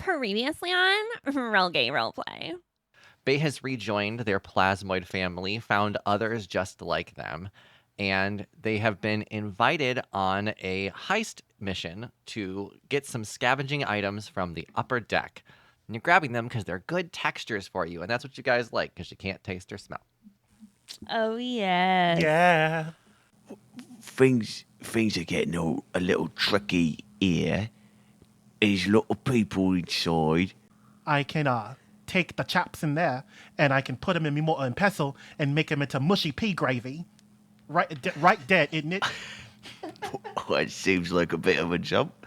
Previously on Real Gay Roleplay. Bae has rejoined their plasmoid family, found others just like them, and they have been invited on a heist mission to get some scavenging items from the upper deck. And you're grabbing them because they're good textures for you, and that's what you guys like because you can't taste or smell. Oh, yes. Yeah. Things are getting a little tricky here. There's a lot of people inside. I can take the chaps in there and I can put them in my mortar and pestle and make them into mushy pea gravy. Right there, isn't it? It seems like a bit of a jump.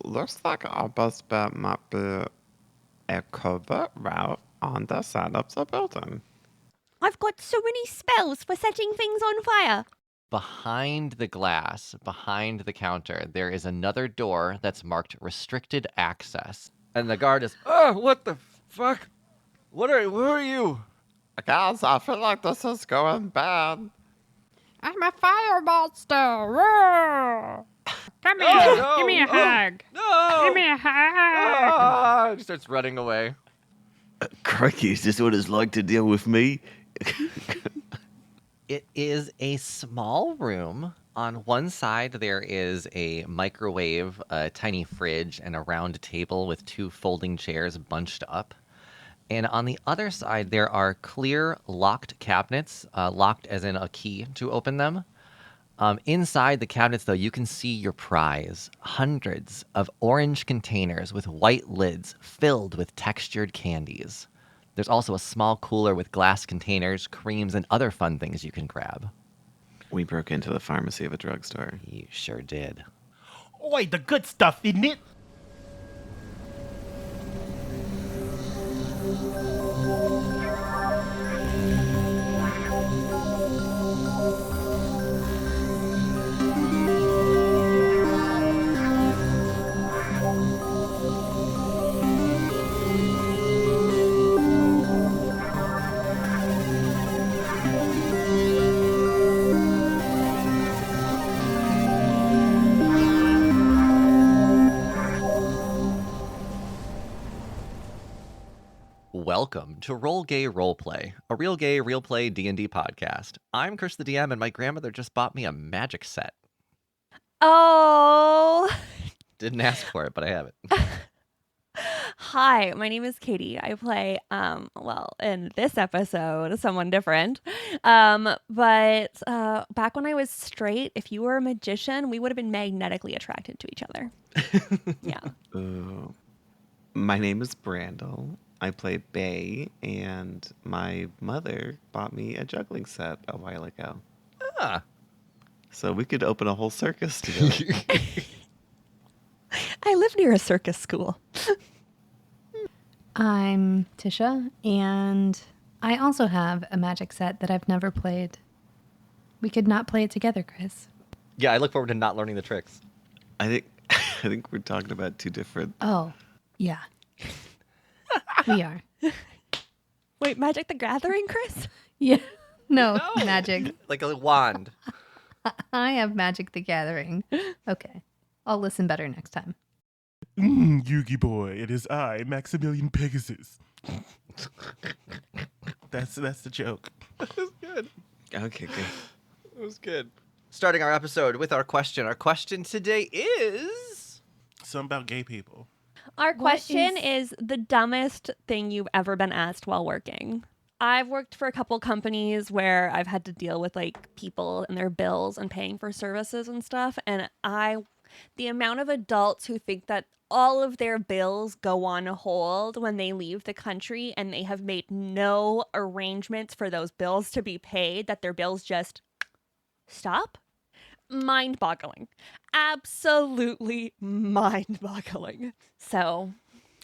Looks like our best bet might be a covert route on the side of the building. I've got so many spells for setting things on fire. Behind the glass, behind the counter, there is another door that's marked restricted access. And the guard is, oh, what the fuck? Who are you? Guys, I feel like this is going bad. I'm a fire monster. Roar. Come here. Oh, no. Give me a hug. No! Give me a hug. Ah! He starts running away. Crikey, is this what it's like to deal with me? It is a small room. On one side, there is a microwave, a tiny fridge, and a round table with two folding chairs bunched up. And on the other side, there are clear locked cabinets, locked as in a key to open them. Inside the cabinets, though, you can see your prize. Hundreds of orange containers with white lids filled with textured candies. There's also a small cooler with glass containers, creams, and other fun things you can grab. We broke into the pharmacy of a drugstore. You sure did. Oi, the good stuff, isn't it? Welcome to Roll Gay Roleplay, a real gay, real play D&D podcast. I'm Kris the DM, and my grandmother just bought me a magic set. Oh. Didn't ask for it, but I have it. Hi, my name is Katie. I play, in this episode, someone different. But back when I was straight, if you were a magician, we would have been magnetically attracted to each other. Yeah. My name is Brandle. I play Bae, and my mother bought me a juggling set a while ago. Ah. So we could open a whole circus together. I live near a circus school. I'm Tisha, and I also have a magic set that I've never played. We could not play it together, Kris. Yeah, I look forward to not learning the tricks. I think we're talking about two different. Oh, yeah. We are. Wait, Magic the Gathering, Kris? Yeah. No, magic. Like a wand. I have Magic the Gathering. Okay. I'll listen better next time. Yugi boy, it is I, Maximilian Pegasus. That's the joke. That was good. Okay, good. It was good. Starting our episode with our question. Our question today is... Something about gay people. Our question is the dumbest thing you've ever been asked while working. I've worked for a couple companies where I've had to deal with like people and their bills and paying for services and stuff. And the amount of adults who think that all of their bills go on hold when they leave the country and they have made no arrangements for those bills to be paid, that their bills just stop. Mind-boggling. Absolutely mind-boggling. So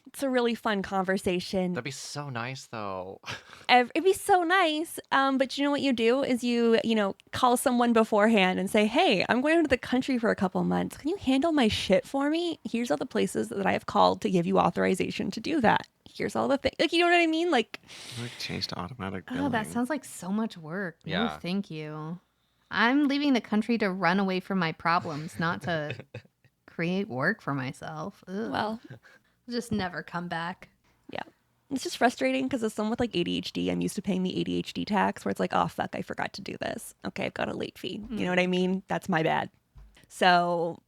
it's a really fun conversation. That'd be so nice, though. It'd be so nice. But you know what you do is you call someone beforehand and say, hey, I'm going out of the country for a couple months. Can you handle my shit for me? Here's all the places that I have called to give you authorization to do that. Here's all the things. Like, you know what I mean? Like Change to automatic billing. Oh, that sounds like so much work. Yeah. No, thank you. I'm leaving the country to run away from my problems, not to create work for myself. Ugh. Well, just never come back. Yeah. It's just frustrating because as someone with like ADHD, I'm used to paying the ADHD tax where it's like, oh, fuck, I forgot to do this. Okay, I've got a late fee. You know what I mean? That's my bad. So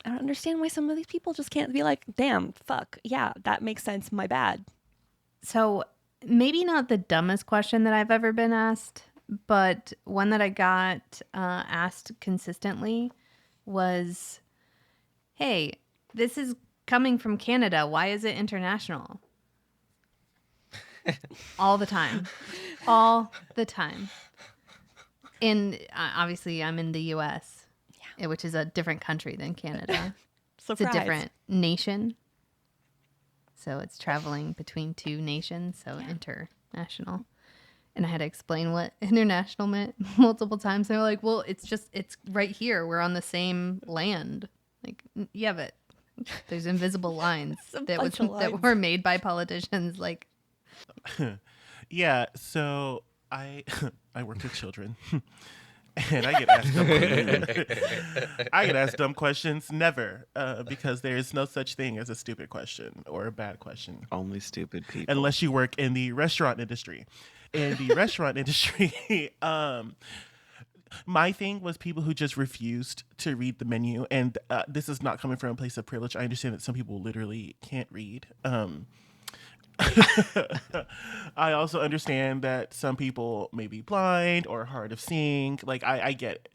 I don't understand why some of these people just can't be like, damn, fuck. Yeah, that makes sense. My bad. So maybe not the dumbest question that I've ever been asked, but one that I got asked consistently was, hey, this is coming from Canada. Why is it international? All the time. All the time. And obviously, I'm in the U.S., which is a different country than Canada. Surprise. It's a different nation. So it's traveling between two nations, so international. And I had to explain what international meant multiple times. They were like, well, it's right here. We're on the same land. Like, yeah, but there's invisible lines that were made by politicians. Like, Yeah, so I work with children. And I get asked dumb questions. I get asked dumb questions never, because there is no such thing as a stupid question or a bad question. Only stupid people. Unless you work in the restaurant industry. In the restaurant industry, my thing was people who just refused to read the menu. And this is not coming from a place of privilege. I understand that some people literally can't read. I also understand that some people may be blind or hard of seeing. Like, I get it.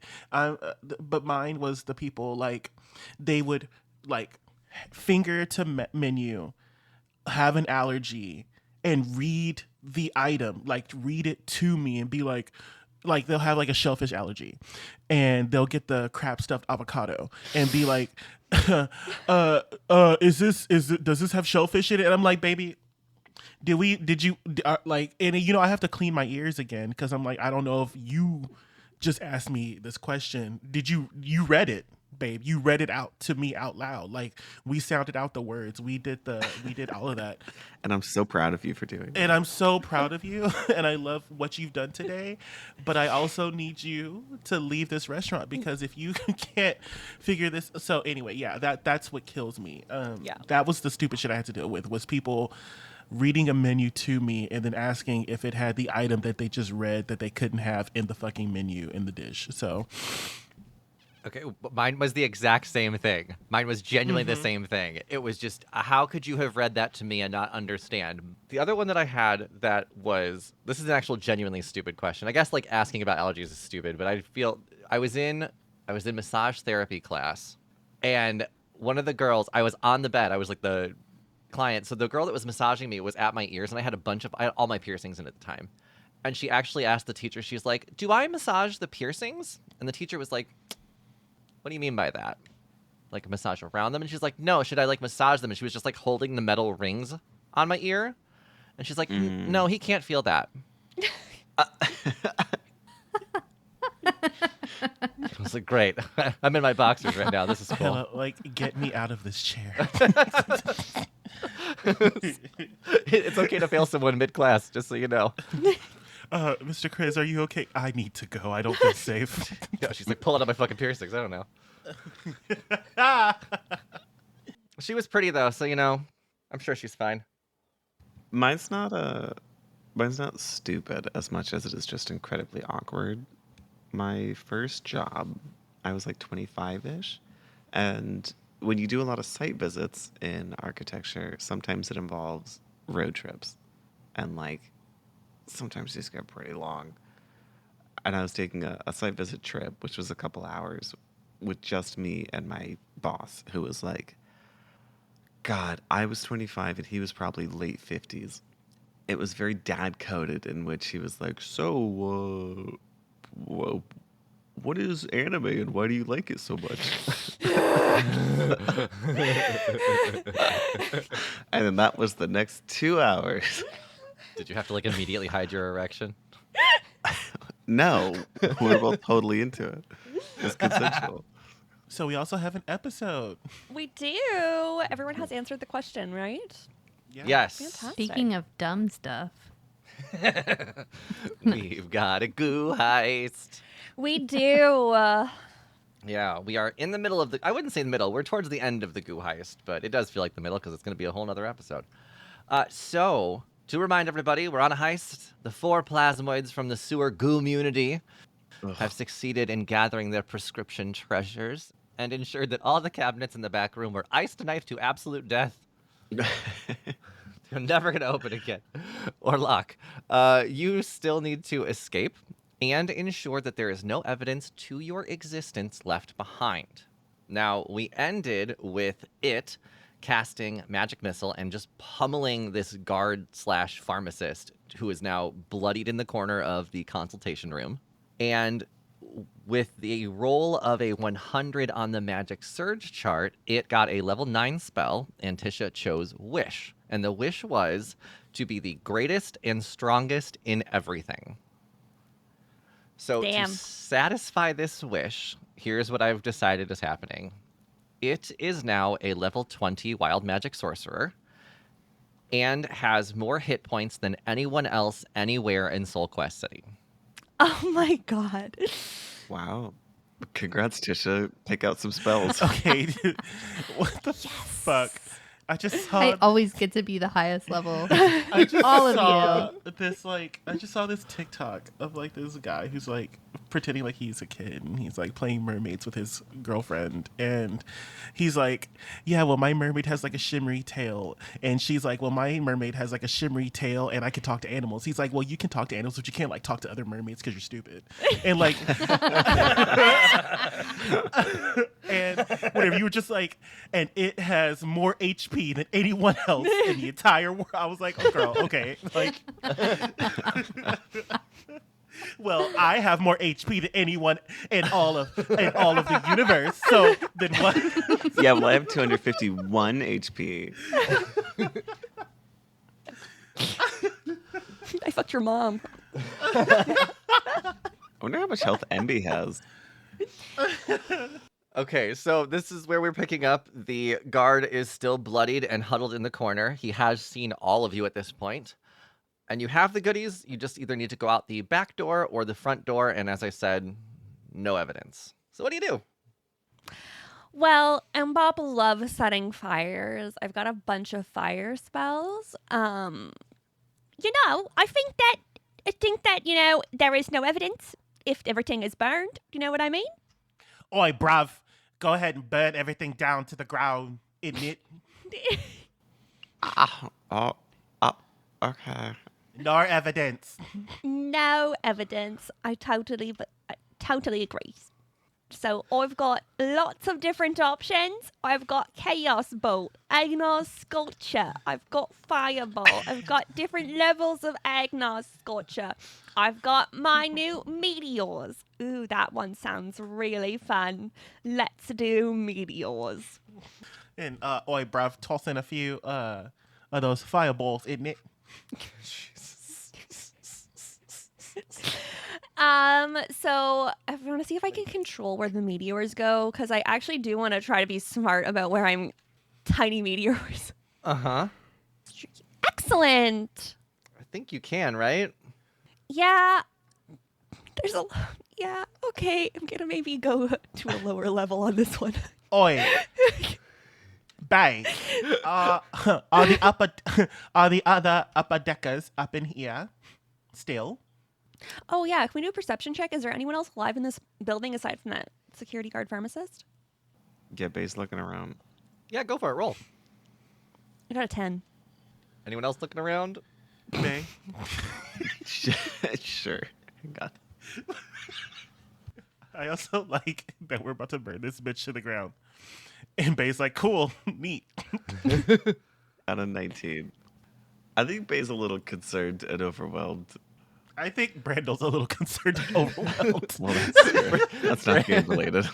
But mine was the people, like, they would, like, finger to menu, have an allergy, and read the item, like, read it to me and be like they'll have, like, a shellfish allergy. And they'll get the crab stuffed avocado and be like, does this have shellfish in it? And I'm like, baby, like, and you know, I have to clean my ears again because I'm like, I don't know if you just asked me this question. You read it, babe? You read it out to me out loud. Like, we sounded out the words. We did all of that. And I'm so proud of you for doing that. And I'm so proud of you, and I love what you've done today. But I also need you to leave this restaurant because if you can't figure this, so anyway, yeah, that's what kills me. That was the stupid shit I had to deal with, was people reading a menu to me and then asking if it had the item that they just read that they couldn't have in the fucking menu in the dish. So, okay, mine was the exact same thing. Mine was genuinely the same thing. It was just, how could you have read that to me and not understand? The other one that I had that was, this is an actual genuinely stupid question. I guess, like, asking about allergies is stupid, but I feel I was in massage therapy class, and one of the girls, I was on the bed. I was like the client. So the girl that was massaging me was at my ears, and I had all my piercings in at the time. And she actually asked the teacher, she's like, do I massage the piercings? And the teacher was like, what do you mean by that? Like, massage around them? And she's like, no, should I, like, massage them? And she was just, like, holding the metal rings on my ear. And she's like, no, he can't feel that. I was like, great. I'm in my boxers right now. This is cool. Hello, like, get me out of this chair. It's okay to fail someone mid-class, just so you know. Mr. Kris, are you okay? I need to go. I don't feel safe. Yeah, she's like pulling out my fucking piercings. I don't know. She was pretty though, so you know, I'm sure she's fine. Mine's not stupid as much as it is just incredibly awkward. My first job, I was like 25-ish, and when you do a lot of site visits in architecture, sometimes it involves road trips, and like sometimes these get pretty long. And I was taking a site visit trip, which was a couple hours, with just me and my boss, who was like, God, I was 25 and he was probably late 50s. It was very dad-coded, in which he was like, so, what is anime and why do you like it so much? And then that was the next 2 hours. Did you have to like immediately hide your erection? No, we were both totally into it. It was consensual. So we also have an episode. We do. Everyone has answered the question, right? Yeah. Yes. Fantastic. speaking of dumb stuff, We've got a goo heist. We do. Yeah, we are in the middle of the. I wouldn't say the middle. We're towards the end of the goo heist, but it does feel like the middle because it's going to be a whole nother episode. So, to remind everybody, we're on a heist. The 4 plasmoids from the sewer goo-munity have succeeded in gathering their prescription treasures and ensured that all the cabinets in the back room were iced knife to absolute death. You're never going to open again or lock. You still need to escape and ensure that there is no evidence to your existence left behind. Now, we ended with it casting magic missile and just pummeling this guard/pharmacist who is now bloodied in the corner of the consultation room. And with the roll of a 100 on the magic surge chart, it got a level 9 spell, and Tisha chose Wish. And the wish was to be the greatest and strongest in everything. So Damn. to satisfy this wish, here's what I've decided is happening. It is now a level 20 wild magic sorcerer and has more hit points than anyone else anywhere in Soul Quest City. Oh my god. Wow. Congrats, Tisha. Pick out some spells. Okay, dude. What the fuck? I just saw. I always get to be the highest level. I just all of saw this I just saw this TikTok of like this guy who's like pretending like he's a kid and he's like playing mermaids with his girlfriend and he's like, yeah, well my mermaid has like a shimmery tail, and she's like, well my mermaid has like a shimmery tail and I can talk to animals. He's like, well you can talk to animals but you can't like talk to other mermaids because you're stupid. And like and whatever, you were just like, and it has more HP than anyone else in the entire world. I was like, oh girl, okay. Like well, I have more HP than anyone in all of the universe. So then what? Yeah, well, I have 251 HP. I fucked your mom. I wonder how much health MB has. Okay, so this is where we're picking up. The guard is still bloodied and huddled in the corner. He has seen all of you at this point. And you have the goodies. You just either need to go out the back door or the front door. And as I said, no evidence. So what do you do? Well, MBOP loves setting fires. I've got a bunch of fire spells. I think that, there is no evidence if everything is burned. You know what I mean? Oi, bruv, go ahead and burn everything down to the ground, isn't it? Okay. No evidence. No evidence. I totally agree. So I've got lots of different options. I've got Chaos Bolt, Agnar Sculpture. I've got Fireball. I've got different levels of Agnar Sculpture. I've got minute meteors. Ooh, that one sounds really fun. Let's do meteors. And oi, bruv, toss in a few of those fireballs, isn't it? So I want to see if I can control where the meteors go, because I actually do want to try to be smart about where I'm tiny meteors. Uh-huh. Excellent. I think you can, right? Yeah. Okay. I'm gonna maybe go to a lower level on this one. Oi. Bae. Are the other upper deckers up in here still? Oh yeah, can we do a perception check? Is there anyone else alive in this building aside from that security guard pharmacist? Get Bae's looking around. Yeah, go for it. Roll. I got a 10. Anyone else looking around? Bae. Sure. God. I also like that we're about to burn this bitch to the ground. And Bae's like, cool, neat. Out of 19. I think Bae's a little concerned and overwhelmed. I think Brandle's a little concerned and overwhelmed. Well, that's not game related.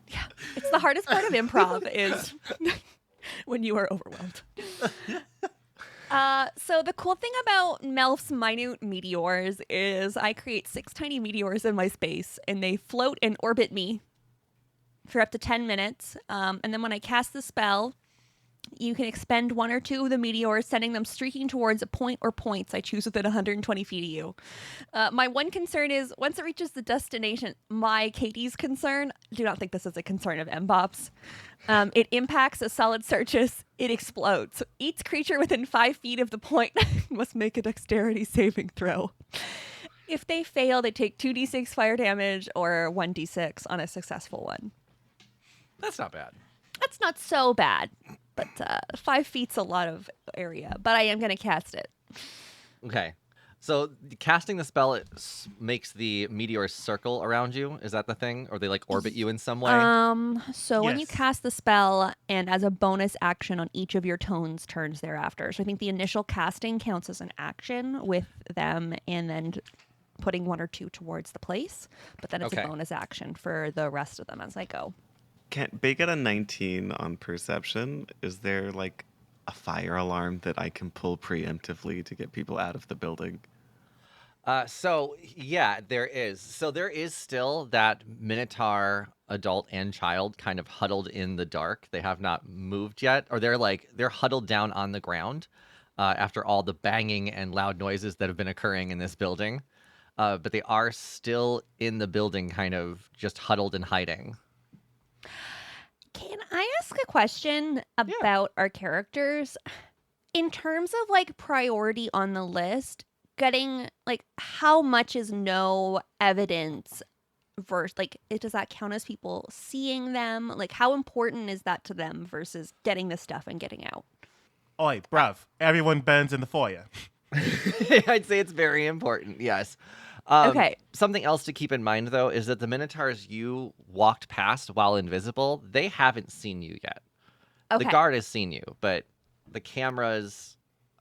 Yeah, it's the hardest part of improv is when you are overwhelmed. So the cool thing about Melf's minute meteors is I create 6 tiny meteors in my space, and they float and orbit me for up to 10 minutes. And then when I cast the spell, You can expend 1 or 2 of the meteors, sending them streaking towards a point or points I choose within 120 feet of you. My one concern is once it reaches the destination, Katie's concern, do not think this is a concern of MBOP's. It impacts a solid surface, it explodes. So each creature within 5 feet of the point must make a dexterity saving throw. If they fail, they take 2d6 fire damage or 1d6 on a successful one. That's not bad. That's not so bad, but 5 feet's a lot of area. But I am going to cast it. Okay. So casting the spell, it makes the meteors circle around you. Is that the thing? Or they like orbit you in some way? So when you Yes. cast the spell, and as a bonus action on each of your turns thereafter. So I think the initial casting counts as an action with them, and then putting 1 or 2 towards the place. But then it's Okay. a bonus action for the rest of them as I go. Can't Bae get a 19 on perception? Is there like a fire alarm that I can pull preemptively to get people out of the building? So yeah, there is. So there is still that Minotaur adult and child kind of huddled in the dark. They have not moved yet, or they're huddled down on the ground after all the banging and loud noises that have been occurring in this building. But they are still in the building, kind of just huddled and hiding. Can I ask a question about our characters? In terms of like priority on the list, getting like how much is no evidence versus like does that count as people seeing them? Like how important is that to them versus getting the stuff and getting out? Oi, bruv, everyone burns in the foyer. I'd say it's very important, yes. Okay. Something else to keep in mind, though, is that the Minotaurs you walked past while invisible, they haven't seen you yet. Okay. The guard has seen you, but the cameras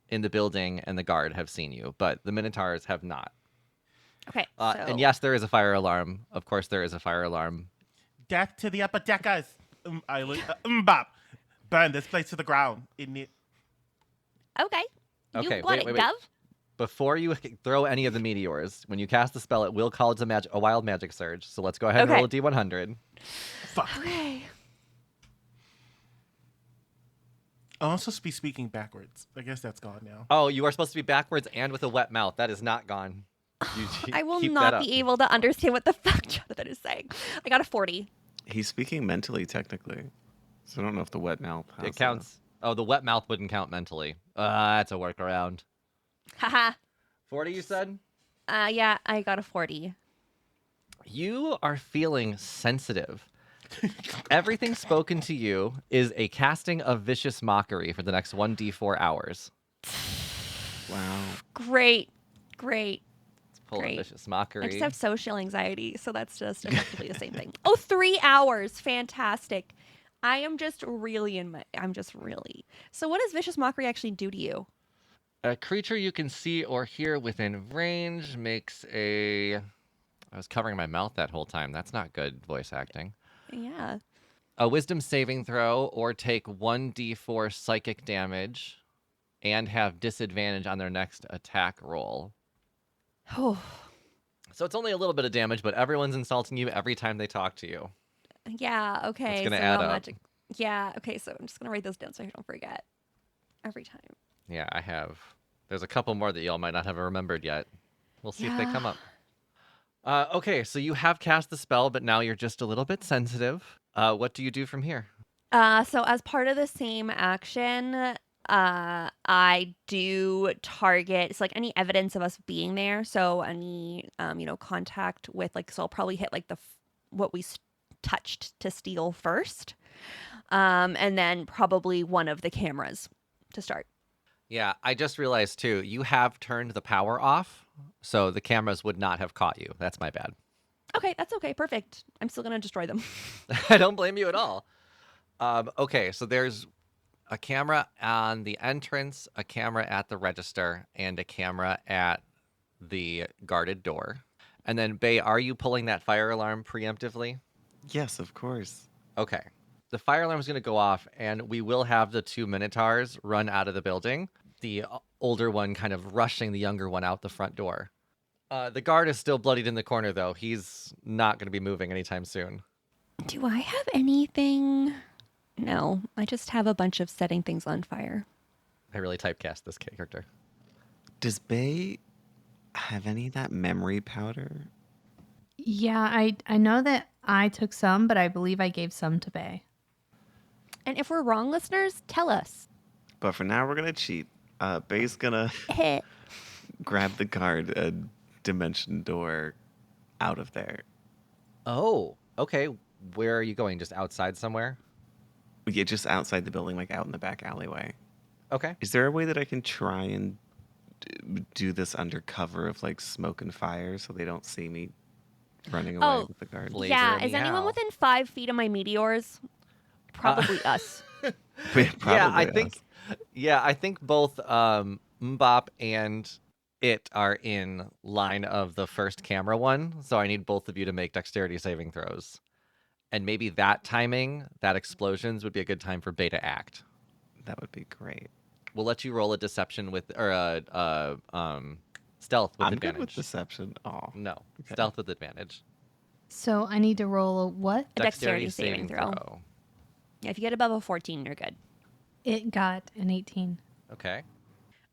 in the building and the guard have seen you, but the Minotaurs have not. Okay. And yes, there is a fire alarm. Of course, there is a fire alarm. Death to the upper deckers. Bop. Burn this place to the ground. Okay. Okay, You got wait. it, Gov. Before you throw any of the meteors, when you cast the spell, it will call it a wild magic surge. So let's go ahead and roll a d100. Fuck. Okay. I'm supposed to be speaking backwards. I guess that's gone now. Oh, you are supposed to be backwards and with a wet mouth. That is not gone. I will keep not that be up. able to understand what the fuck Jonathan is saying. I got a 40. He's speaking mentally, technically. So I don't know if the wet mouth has It counts. Oh, the wet mouth wouldn't count mentally. That's a workaround. Haha. 40, you said? Yeah, I got a 40. You are feeling sensitive. Everything spoken to you is a casting of vicious mockery for the next 1d4 hours. Wow. Great. Let's pull a Great. vicious mockery. I just have social anxiety, so that's just effectively the same thing. Oh, 3 hours. Fantastic. I am just really So what does vicious mockery actually do to you? A creature you can see or hear within range makes a... I was covering my mouth that whole time. That's not good voice acting. Yeah. A wisdom saving throw or take 1d4 psychic damage and have disadvantage on their next attack roll. Oh, So it's only a little bit of damage, but everyone's insulting you every time they talk to you. yeah. Okay. It's gonna so add how up. much- Yeah. Okay. So I'm just gonna write those down so I don't forget. Every time. Yeah, I have. There's a couple more that y'all might not have remembered yet. We'll see if they come up. Okay, so you have cast the spell, but now you're just a little bit sensitive. What do you do from here? So as part of the same action, I do target. It's like any evidence of us being there. So any, contact with so I'll probably hit like what we touched to steal first, and then probably one of the cameras to start. Yeah, I just realized too, you have turned the power off, so the cameras would not have caught you. That's my bad. Okay, that's okay. Perfect. I'm still gonna destroy them. I don't blame you at all. Okay, so there's a camera on the entrance, a camera at the register, and a camera at the guarded door. And then, Bae, are you pulling that fire alarm preemptively? Yes, of course. Okay. The fire alarm is going to go off, and we will have the 2 Minotaurs run out of the building. The older one kind of rushing the younger one out the front door. The guard is still bloodied in the corner, though. He's not going to be moving anytime soon. Do I have anything No, I just have a bunch of setting things on fire. I really typecast this character. Does Bae have any of that memory powder? Yeah, I know that I took some, but I believe I gave some to Bae. And if we're wrong, listeners, tell us. But for now, we're gonna cheat. Bae's gonna Heh. grab the guard and dimension door out of there. Oh, okay. Where are you going? Just outside somewhere? Yeah, just outside the building, like out in the back alleyway. Okay. Is there a way that I can try and do this under cover of like smoke and fire so they don't see me running away Oh, with the guard? Flavor Yeah, is anyone meow. within 5 feet of my meteors? Probably us. Probably us. I think both MBOP and it are in line of the first camera one, so I need both of you to make dexterity saving throws. And maybe that timing, that explosions would be a good time for Bae to act. That would be great. We'll let you roll a deception with or stealth with I'm advantage. good with deception. Oh, No, Okay. stealth with advantage. So I need to roll a what? A dexterity saving throw. Yeah, if you get above a 14, you're good. It got an 18. Okay.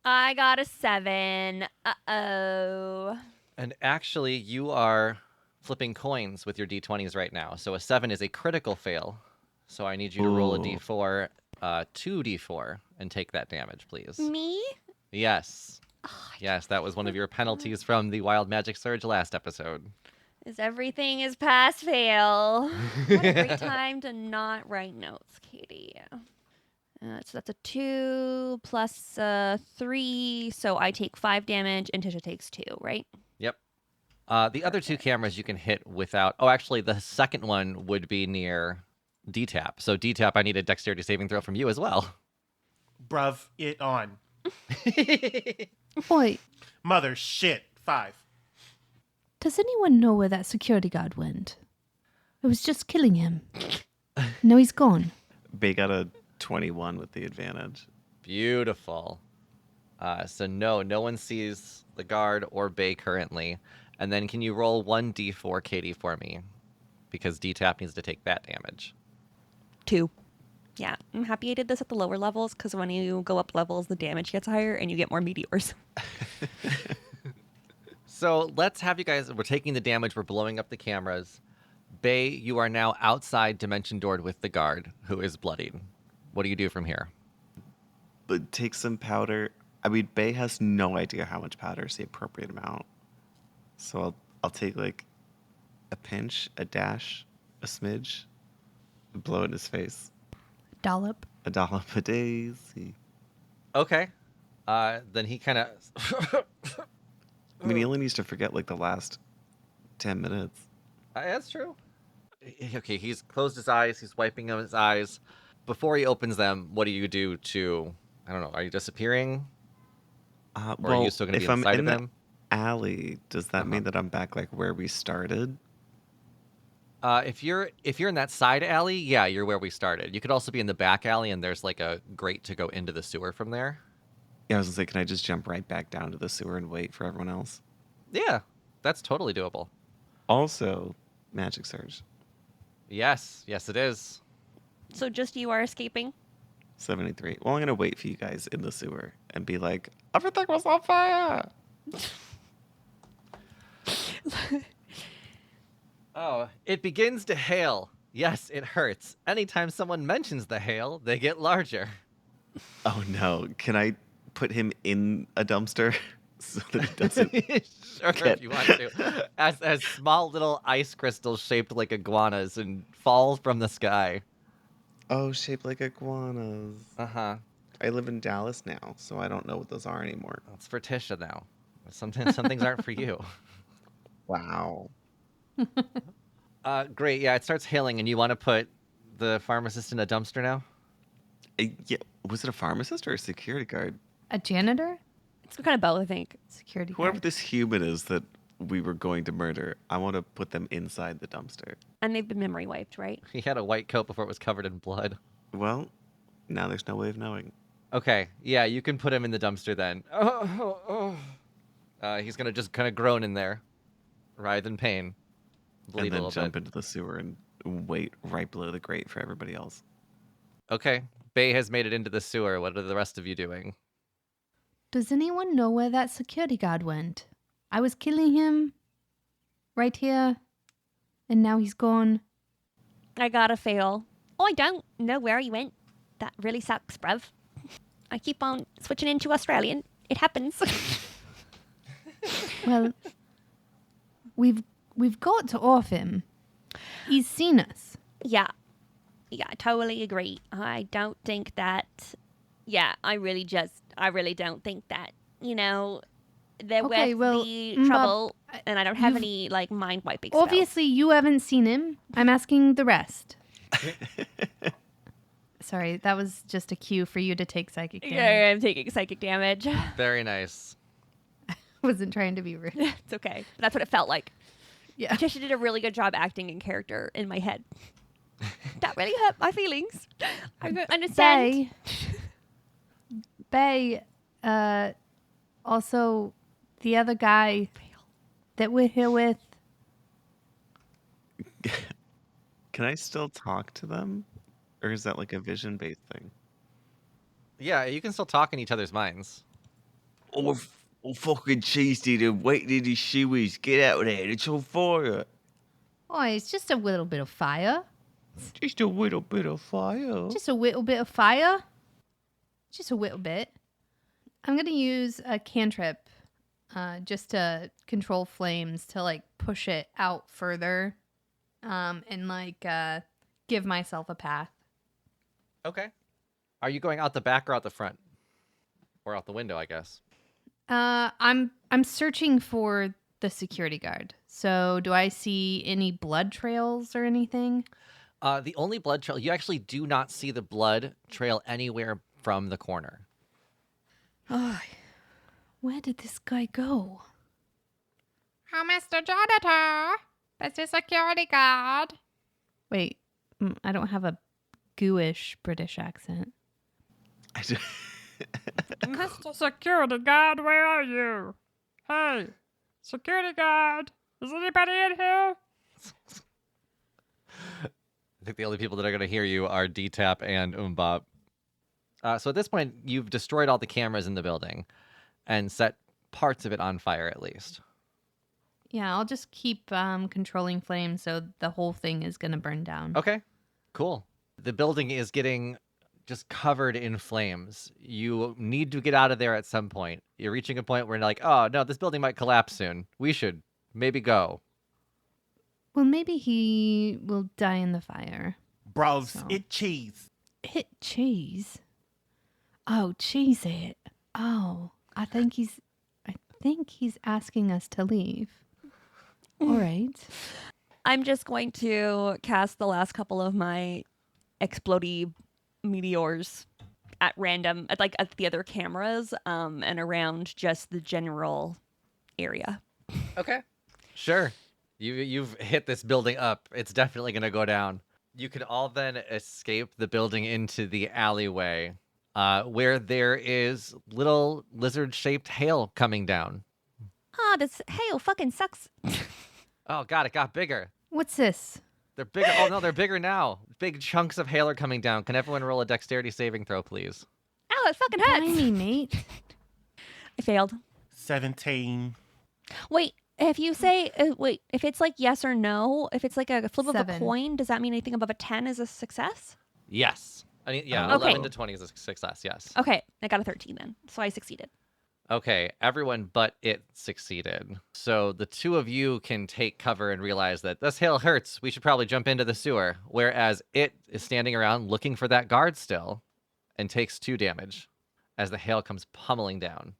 I got a 7. Uh-oh. And actually, you are flipping coins with your d20s right now. So a 7 is a critical fail. So I need you to roll a Ooh. d4, 2d4, and take that damage, please. Me? Yes. Yes, that was one of your penalties from the Wild Magic Surge last episode. Is everything is pass fail. What a great time to not write notes, Katie. So that's a 2 plus 3. So I take 5 damage and Tisha takes 2, right? Yep. The other two cameras you can hit without... Oh, actually, the second one would be near D-Tap. So D-Tap, I need a dexterity saving throw from you as well. Bruv, it on. Boy, Mother shit. 5. does anyone know where that security guard went? I was just killing him. No, he's gone. Bae got a 21 with the advantage. Beautiful. So no one sees the guard or Bae currently. And then can you roll 1d4, Katie, for me? Because D-Tap needs to take that damage. 2. Yeah, I'm happy I did this at the lower levels because when you go up levels, the damage gets higher and you get more meteors. So let's have you guys... We're taking the damage. We're blowing up the cameras. Bae, you are now outside Dimension Doored with the guard, who is bloodied. What do you do from here? But take some powder. I mean, Bae has no idea how much powder is the appropriate amount. So I'll take like a pinch, a dash, a smidge, blow it in his face. Dollop. A dollop a daisy. Okay. Then he kind of... I mean, he only needs to forget like the last 10 minutes. That's true. Okay, he's closed his eyes. He's wiping his eyes. Before he opens them, what do you do to... I don't know. Are you disappearing? Or are you still going to be if I'm inside in of the him? alley, does that mean that I'm back like where we started? If you're in that side alley, yeah, you're where we started. You could also be in the back alley, and there's like a grate to go into the sewer from there. Yeah, I was gonna say, can I just jump right back down to the sewer and wait for everyone else? Yeah, that's totally doable. Also, magic surge. Yes, it is. So just you are escaping? 73. Well, I'm gonna wait for you guys in the sewer and be like, everything was on fire. Oh, it begins to hail. Yes, it hurts. Anytime someone mentions the hail, they get larger. Oh no! Can I put him in a dumpster so that it doesn't? Sure, if you want to. As small little ice crystals shaped like iguanas and fall from the sky. Oh, shaped like iguanas. Uh-huh. I live in Dallas now, so I don't know what those are anymore. That's for Tisha now. Some things aren't for you. Wow. Great. Yeah, it starts hailing, and you want to put the pharmacist in a dumpster now? Yeah. Was it a pharmacist or a security guard? A janitor? It's kind of both, I think. Security Whoever guard. this human is that we were going to murder, I want to put them inside the dumpster. And they've been memory wiped, right? He had a white coat before it was covered in blood. Well, now there's no way of knowing. Okay, yeah, you can put him in the dumpster then. He's gonna just kind of groan in there, writhe in pain, bleed And a then little jump bit. into the sewer and wait right below the grate for everybody else. Okay. Bae has made it into the sewer. What are the rest of you doing? Does anyone know where that security guard went? I was killing him right here, and now he's gone. I gotta fail. Oh, I don't know where he went. That really sucks, bruv. I keep on switching into Australian. It happens. Well, we've got to off him. He's seen us. Yeah, I totally agree. I don't think that. Yeah, I really don't think that. There Okay, was well, the Bob, trouble, and I don't have you've- any like mind wiping spells. Obviously, you haven't seen him. I'm asking the rest. Sorry, that was just a cue for you to take psychic damage. Yeah, I'm taking psychic damage. Very nice. Wasn't trying to be rude. It's okay. That's what it felt like. Yeah. Tisha did a really good job acting in character in my head. That really hurt my feelings. I don't understand. Bae, also the other guy that we're here with. Can I still talk to them? Or is that like a vision-based thing? Yeah, you can still talk in each other's minds. Oh, fucking cheese did and wait till the shoeies. Get out of there. It's on fire. Oh, it's just a little bit of fire. Just a little bit of fire. Just a little bit of fire. Just a little bit. I'm going to use a cantrip just to control flames to like push it out further and like give myself a path. Okay. Are you going out the back or out the front? Or out the window, I guess. I'm searching for the security guard. So do I see any blood trails or anything? The only blood trail, you actually do not see the blood trail anywhere from the corner. Oh, where did this guy go? Oh, Mr. Janitor, that's your security guard. Wait, I don't have a gooish British accent. Mr. Security Guard, where are you? Hey, security guard, is anybody in here? I think the only people that are going to hear you are D-Tap and MBOP. So at this point, you've destroyed all the cameras in the building and set parts of it on fire at least. Yeah, I'll just keep controlling flames so the whole thing is going to burn down. Okay, cool. The building is getting just covered in flames. You need to get out of there at some point. You're reaching a point where you're like, oh, no, this building might collapse soon. We should maybe go. Well, maybe he will die in the fire. Bros, So. it cheese. Hit cheese. Oh, cheese it. Oh, I think he's asking us to leave. All right. I'm just going to cast the last couple of my explodey meteors at random, at the other cameras, and around just the general area. Okay. Sure. You've hit this building up. It's definitely going to go down. You can all then escape the building into the alleyway, where there is little lizard-shaped hail coming down. Ah, this hail fucking sucks. Oh, God, it got bigger. What's this? They're bigger. Oh, no, they're bigger now. Big chunks of hail are coming down. Can everyone roll a dexterity saving throw, please? Ow, it fucking hurts. Blimey, mate. I failed. 17. Wait, if you say, if it's like yes or no, if it's like a flip of a 7. coin, does that mean anything above a 10 is a success? Yes. I mean, yeah, Okay. 11 to 20 is a success, yes. Okay, I got a 13 then, so I succeeded. Okay, everyone but it succeeded. So the two of you can take cover and realize that this hail hurts. We should probably jump into the sewer. Whereas it is standing around looking for that guard still and takes 2 damage as the hail comes pummeling down.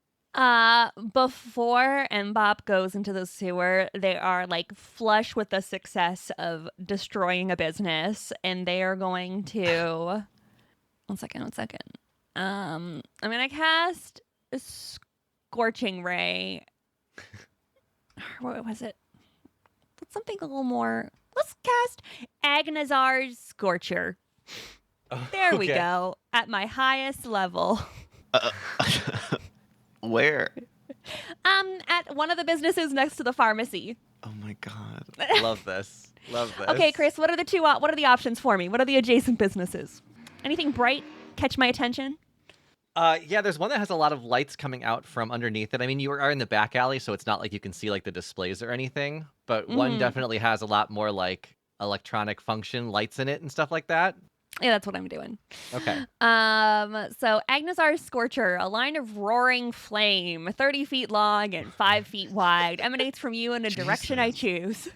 Before MBOP goes into the sewer, they are like flush with the success of destroying a business, and they are going to. One second. I'm gonna cast a Scorching Ray. What was it? Let's something a little more. Let's cast Agnazar's Scorcher. There we Okay. go. At my highest level. Where? At one of the businesses next to the pharmacy. Oh my god. Love this. Love this. Okay, Kris, what are the options for me? What are the adjacent businesses? Anything bright catch my attention? Yeah, there's one that has a lot of lights coming out from underneath it. I mean, you are in the back alley, so it's not like you can see like the displays or anything. But one definitely has a lot more like electronic function lights in it and stuff like that. Yeah, that's what I'm doing. Okay. So Agnazar's Scorcher, a line of roaring flame, 30 feet long and 5 feet wide, emanates from you in a direction I choose.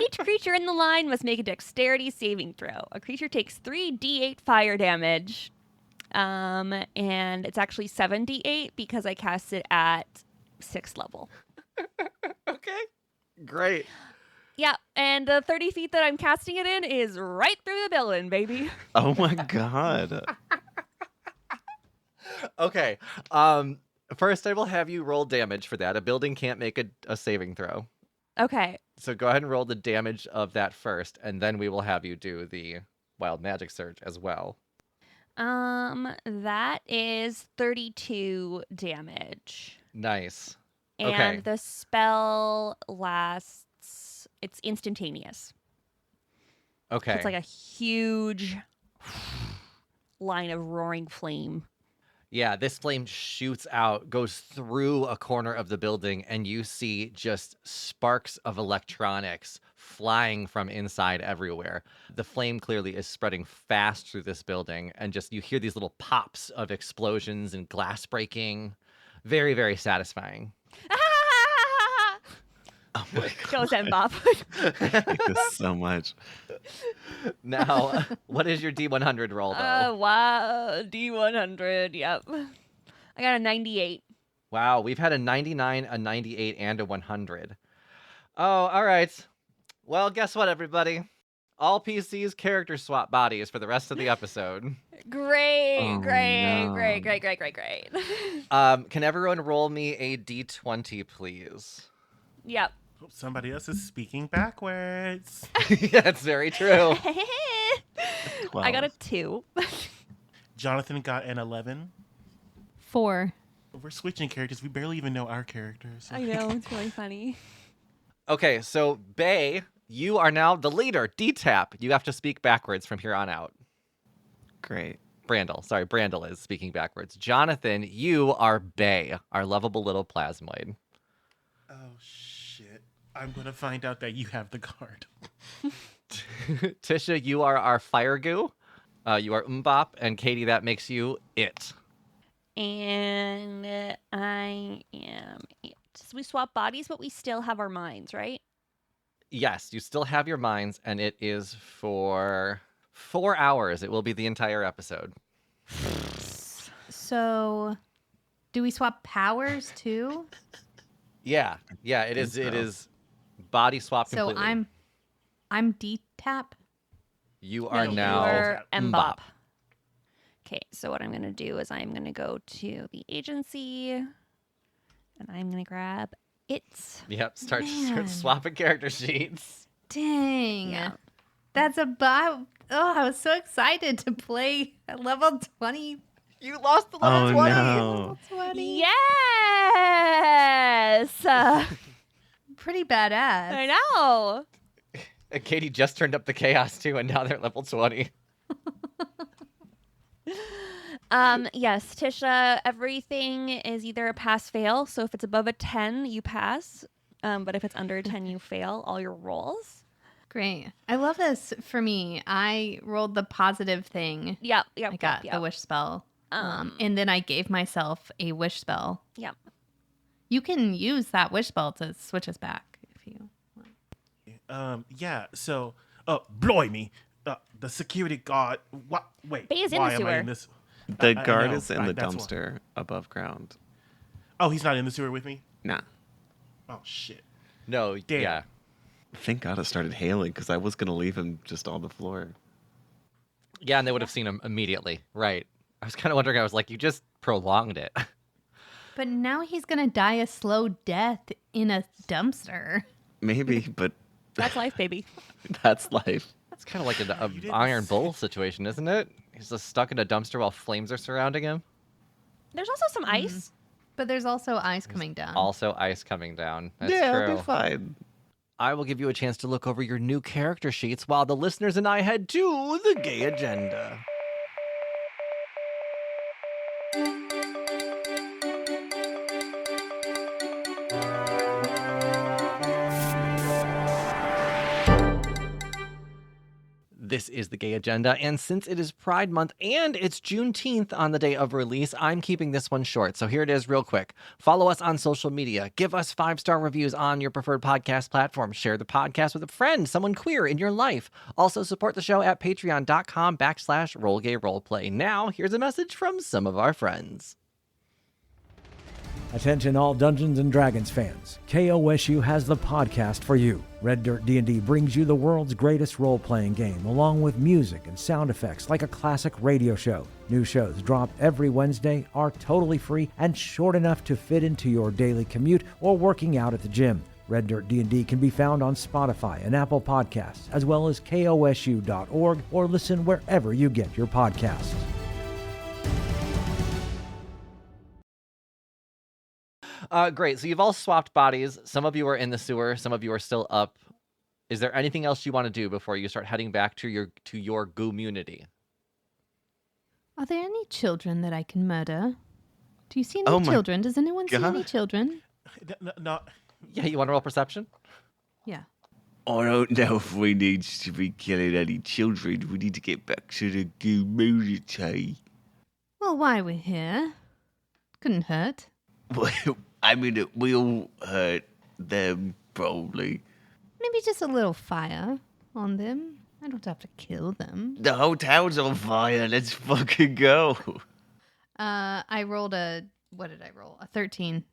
Each creature in the line must make a dexterity saving throw. A creature takes 3d8 fire damage. And it's actually 7d8 because I cast it at 6th level. Okay. Great. Yeah, and the 30 feet that I'm casting it in is right through the building, baby. Oh my god. Okay. First I will have you roll damage for that. A building can't make a saving throw. Okay. So go ahead and roll the damage of that first, and then we will have you do the wild magic surge as well. That is 32 damage. Nice. And Okay. the spell lasts, it's instantaneous. Okay. It's like a huge line of roaring flame. Yeah, this flame shoots out, goes through a corner of the building, and you see just sparks of electronics flying from inside everywhere. The flame clearly is spreading fast through this building, and just you hear these little pops of explosions and glass breaking. Very, very satisfying. Oh my god. Goes MBOP. I like this so much. Now, what is your D100 roll, though? Wow, D100, yep. I got a 98. Wow, we've had a 99, a 98, and a 100. Oh, all right. Well, guess what, everybody? All PCs character swap bodies for the rest of the episode. Great, Oh, great, no. great. Can everyone roll me a D20, please? Yep. Oh, somebody else is speaking backwards. That's very true. I got a 2. Jonathan got an 11. 4. We're switching characters. We barely even know our characters. I know, it's really funny. Okay, so Bae, you are now the leader. D-tap. You have to speak backwards from here on out. Great. Brandle is speaking backwards. Jonathan, you are Bae, our lovable little plasmoid. Oh, shit. I'm going to find out that you have the card. Tisha, you are our fire goo. You are MBOP, and Katie, that makes you it. And I am it. So we swap bodies, but we still have our minds, right? Yes, you still have your minds, and it is for 4 hours. It will be the entire episode. So, do we swap powers too? Yeah, it is. think It so. is body swap So completely. I'm D-tap. You are No, now you're MBOP. MBOP. Okay, so what I'm going to do is I'm going to go to the agency, and I'm going to grab it. Yep, start Man. swapping character sheets. Dang. Yeah. That's about. Oh, I was so excited to play at level 20. You lost the Oh level 20. no. 20. Yes! Pretty badass. I know. And Katie just turned up the chaos too, and now they're level 20. Yes, Tisha, everything is either a pass-fail. So if it's above a 10, you pass. But if it's under a 10, you fail all your rolls. Great. I love this for me. I rolled the positive thing. Yep. I got the wish spell. And then I gave myself a wish spell. Yep. You can use that wish spell to switch us back if you want. Yeah, so, blimey. The security guard. What? Wait. Bae is in why the am I sewer. in this? The I guard know, is in the that's why. dumpster above ground. Oh, he's not in the sewer with me? Nah. Oh, shit. No, Damn. yeah. Thank God I started hailing because I was going to leave him just on the floor. Yeah, and they would have seen him immediately. Right. I was kind of wondering, I was like, you just prolonged it. But now he's going to die a slow death in a dumpster. Maybe, but That's life, baby. that's life. It's kind of like You an didn't Iron say- Bull situation, isn't it? He's just stuck in a dumpster while flames are surrounding him. There's also some ice. But there's also ice coming down. Also ice coming down. That's yeah, true. I'll be fine. I will give you a chance to look over your new character sheets while the listeners and I head to the gay agenda. This is The Gay Agenda, and since it is Pride Month and it's Juneteenth on the day of release, I'm keeping this one short. So here it is real quick. Follow us on social media. Give us 5-star reviews on your preferred podcast platform. Share the podcast with a friend, someone queer in your life. Also support the show at patreon.com/rollgayroleplay. Now, here's a message from some of our friends. Attention all Dungeons & Dragons fans. KOSU has the podcast for you. Red Dirt D&D brings you the world's greatest role-playing game, along with music and sound effects like a classic radio show. New shows drop every Wednesday, are totally free, and short enough to fit into your daily commute or working out at the gym. Red Dirt D&D can be found on Spotify and Apple Podcasts, as well as kosu.org, or listen wherever you get your podcasts. Great. So you've all swapped bodies. Some of you are in the sewer. Some of you are still up. Is there anything else you want to do before you start heading back to your community? Are there any children that I can murder? Do you see Oh any my children? Does anyone see any God. children? No, Yeah, you want to roll perception? Yeah. I don't know if we need to be killing any children. We need to get back to the community. Well, why we're here? Couldn't hurt. Well, I mean, it will hurt them, probably. Maybe just a little fire on them. I don't have to kill them. The whole town's on fire. Let's fucking go. I rolled what did I roll? A 13.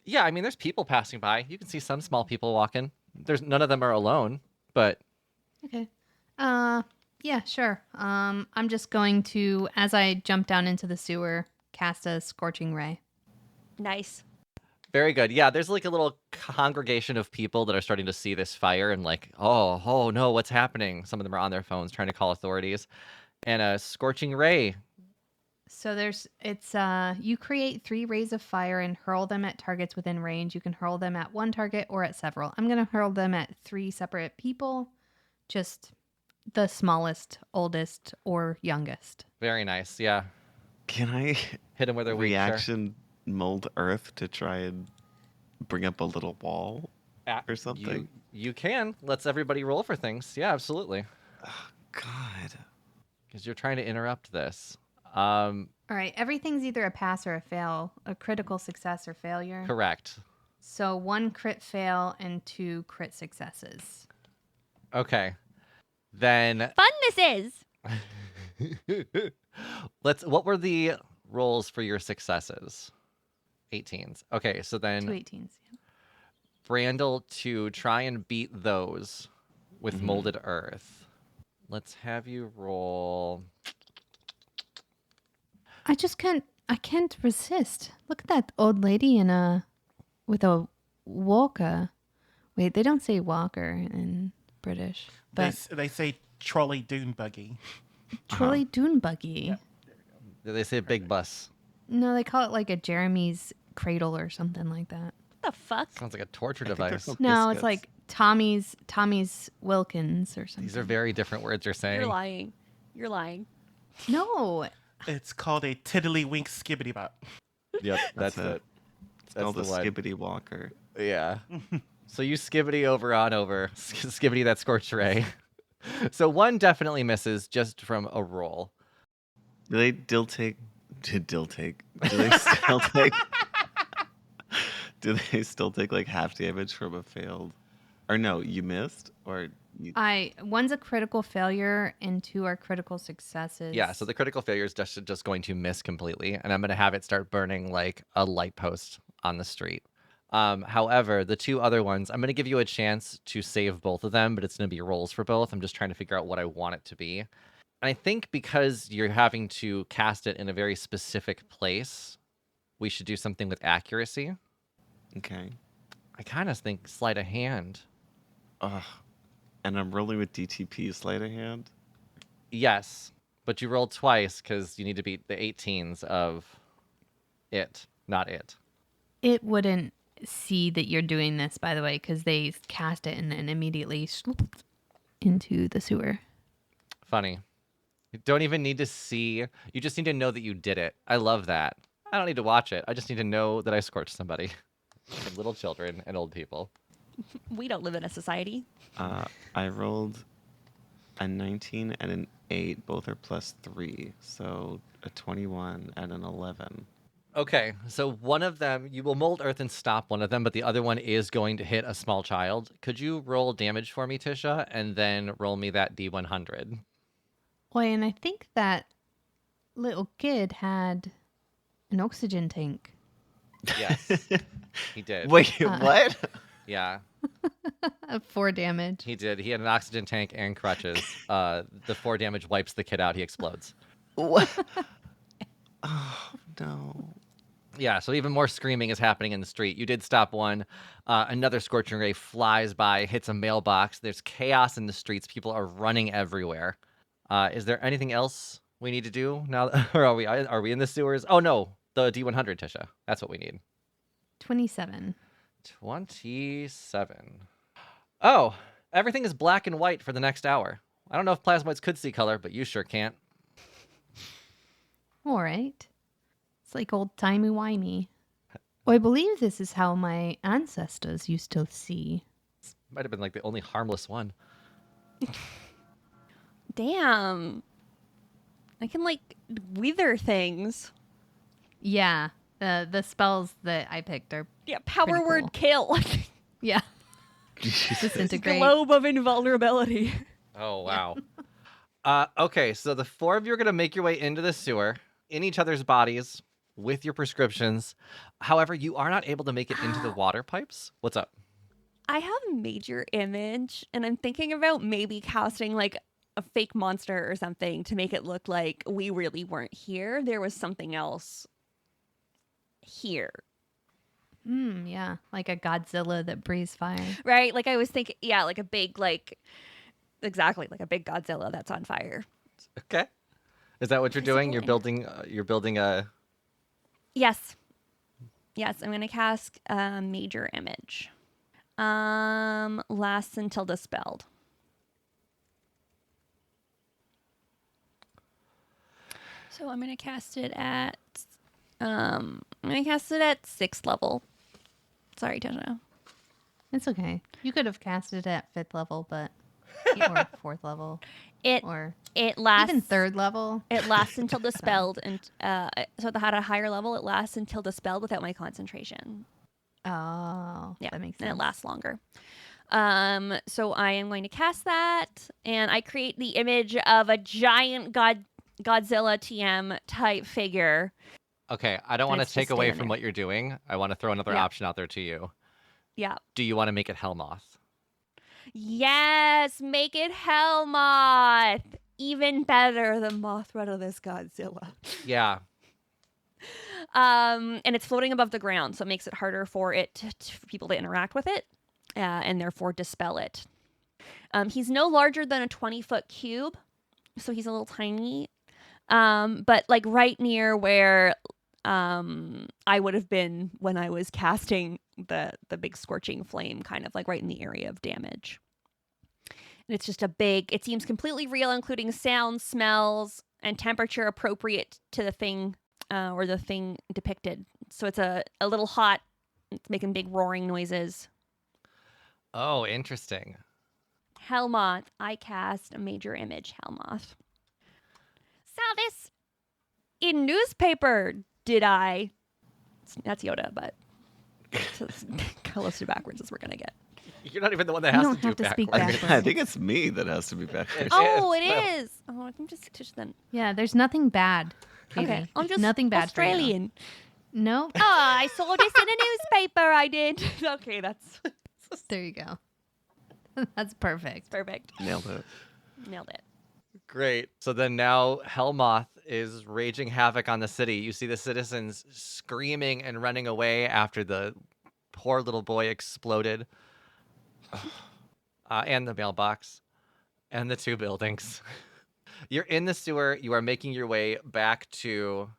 Yeah, I mean, there's people passing by. You can see some small people walking. None of them are alone, but Okay. Yeah, sure. I'm just going to, as I jump down into the sewer, cast a scorching ray. Nice. very good. Yeah, there's like a little congregation of people that are starting to see this fire and like, oh no, what's happening? Some of them are on their phones trying to call authorities. And a scorching ray. So you create 3 rays of fire and hurl them at targets within range. You can hurl them at one target or at several. I'm going to hurl them at 3 separate people, just the smallest, oldest, or youngest. Very nice. Yeah. Can I Hit them where they're weak. Sure. reaction mold earth to try and bring up a little wall or something? You can. Let's everybody roll for things. Yeah, absolutely. Oh, God. Because you're trying to interrupt this. All right. Everything's either a pass or a fail, a critical success or failure. Correct. So 1 crit fail and 2 crit successes. Okay. Then Fun this is. what were the rolls for your successes? 18s. Okay, so then 2 18s. Yeah. Brandle to try and beat those with molded earth. Let's have you roll. I can't resist. Look at that old lady with a walker. Wait, they don't say walker in British. But They say trolley dune buggy. trolley dune buggy. They say big bus. No, they call it like a Jeremy's cradle or something like that. What the fuck? Sounds like a torture I think they're device. called No, it's biscuits. like Tommy's Wilkins or something. These are very different words you're saying. You're lying. You're lying. No. It's called a tiddlywink skibbity bop. Yep, That's that's it. it. It's called the the one. Skibbity Walker. Yeah. So you skibbity over on over. Skibbity that scorched ray. So 1 definitely misses just from a roll. Do they still take? Do they still take? Do they still take like half damage from a failed? Or no, you missed, or you, One's a critical failure and 2 are critical successes. Yeah, so the critical failure is just going to miss completely, and I'm going to have it start burning like a light post on the street. However, the 2 other ones, I'm going to give you a chance to save both of them, but it's going to be rolls for both. I'm just trying to figure out what I want it to be. And I think because you're having to cast it in a very specific place, we should do something with accuracy. okay. I kind of think sleight of hand. Ugh. And I'm rolling with DTP sleight of hand. Yes, but you rolled twice because you need to beat the 18s of it, not it. It wouldn't see that you're doing this, by the way, because they cast it and then immediately swooped into the sewer. Funny. You don't even need to see. You just need to know that you did it. I love that. I don't need to watch it. I just need to know that I scorched somebody. And little children and old people. We don't live in a society. I rolled A 19 and an 8, both are +3. So a 21 and an 11. Okay, so one of them, you will mold earth and stop one of them, but the other one is going to hit a small child. Could you roll damage for me, Tisha, and then roll me that D100? Boy, and I think that little kid had an oxygen tank. Yes, he did. Wait, what? Yeah, 4 damage. he did. He had an oxygen tank and crutches. The 4 damage wipes the kid out. He explodes. What? Oh, no. Yeah, so even more screaming is happening in the street. You did stop one. Another scorching ray flies by, hits a mailbox. There's chaos in the streets. People are running everywhere. Is there anything else we need to do now? Or are we in the sewers? Oh, no. The D100, Tisha. That's what we need. 27. 27. Oh, everything is black and white for the next hour. I don't know if plasmoids could see color, but you sure can't. All right. It's like old timey-wimey. Well, I believe this is how my ancestors used to see. Might have been like the only harmless one. Damn. I can like wither things. Yeah. The spells that I picked are Yeah, power Pretty word cool. kill. yeah. Disintegrate. Globe of invulnerability. Oh, wow. Okay, so the 4 of you are going to make your way into the sewer, in each other's bodies, with your prescriptions. However, you are not able to make it into the water pipes. What's up? I have major image, and I'm thinking about maybe casting like a fake monster or something to make it look like we really weren't here. There was something else here. Yeah. Like a Godzilla that breathes fire. Right? Like I was thinking, yeah, like a big, exactly, like a big Godzilla that's on fire. Okay. Is that what you're doing? You're Basically. building a... Yes. Yes, I'm going to cast a major image. Lasts until dispelled. So I'm going to cast it at 6th level. Sorry, Tisha. It's okay. You could have cast it at 5th level, but or 4th level. It lasts Even 3rd level. It lasts until dispelled, and so at a higher level, it lasts until dispelled without my concentration. Oh, Yeah, that makes and sense. it lasts longer. So I am going to cast that, and I create the image of a giant Godzilla TM type figure. Okay, I don't And want it's to take just away standing from there. what you're doing. I want to throw another Yeah. option out there to you. Yeah. Do you want to make it Hellmoth? Yes, make it Hellmoth. Even better than Mothra to this Godzilla. Yeah. And it's floating above the ground, so it makes it harder for for people to interact with it, and therefore dispel it. He's no larger than a 20-foot cube, so he's a little tiny. But like right near where I would have been when I was casting the big scorching flame, kind of like right in the area of damage. And it's just it seems completely real, including sounds, smells, and temperature appropriate to the thing or the thing depicted. So it's a little hot. It's making big roaring noises. Oh, interesting. Hellmoth. I cast a major image, Hellmoth. Saw this in newspaper, did I? That's Yoda, but it's close to backwards as we're going to get. You're not even the one that You has don't to do have to speak backwards. backwards. I think it's me that has to be back there. Oh, it is. Oh, I'm just then. Yeah, there's nothing bad. Katie. Okay, I'm just nothing bad Australian. For you. No, Oh, I saw this in a newspaper. I did. Okay, that's there you go. That's perfect. perfect. Nailed it. Nailed it. Great. So then now Hellmoth is raging havoc on the city. You see the citizens screaming and running away after the poor little boy exploded. And the mailbox. And the 2 buildings. You're in the sewer. You are making your way back to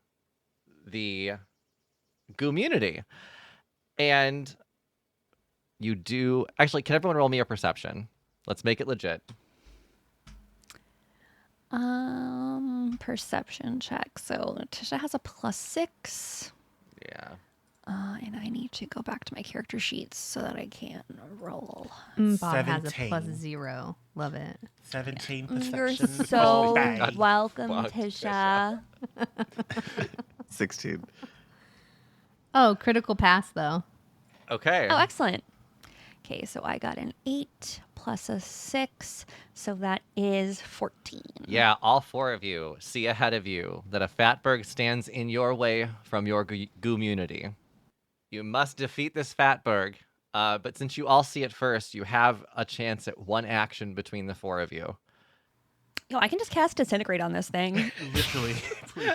the community. And you do... Actually, can everyone roll me a perception? Let's make it legit. Perception check. So Tisha has a +6. Yeah. And fine. I need to go back to my character sheets so that I can roll. Bob has a 17. +0. Love it. 17 You're perception. so Bang. welcome, Fuck, Tisha. 16. Oh, critical pass though. Okay. Oh, excellent. Okay, so I got an 8 plus a 6, so that is 14. Yeah, all 4 of you see ahead of you that a fatberg stands in your way from your community. You must defeat this fatberg, but since you all see it first, you have a chance at one action between the 4 of you. Yo, I can just cast Disintegrate on this thing. Literally. Please.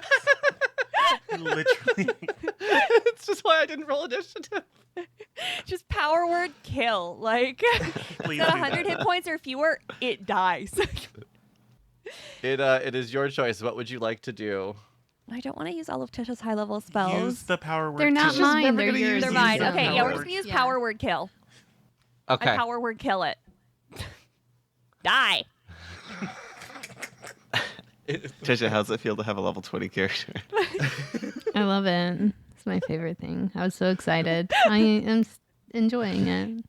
Literally. It's just why I didn't roll initiative. Just power word kill. Like, Please at do 100 that. hit points or fewer, it dies. It is your choice. What would you like to do? I don't want to use all of Tisha's high level spells. Use the power word. They're not Tisha's mine. never They're gonna yours. use They're these mine. power Okay, yeah, we're words. just gonna use Yeah. power word kill. Okay. I power word kill it. Die. Tisha, how's it feel to have a level 20 character? I love it. It's my favorite thing. I was so excited. I am enjoying it.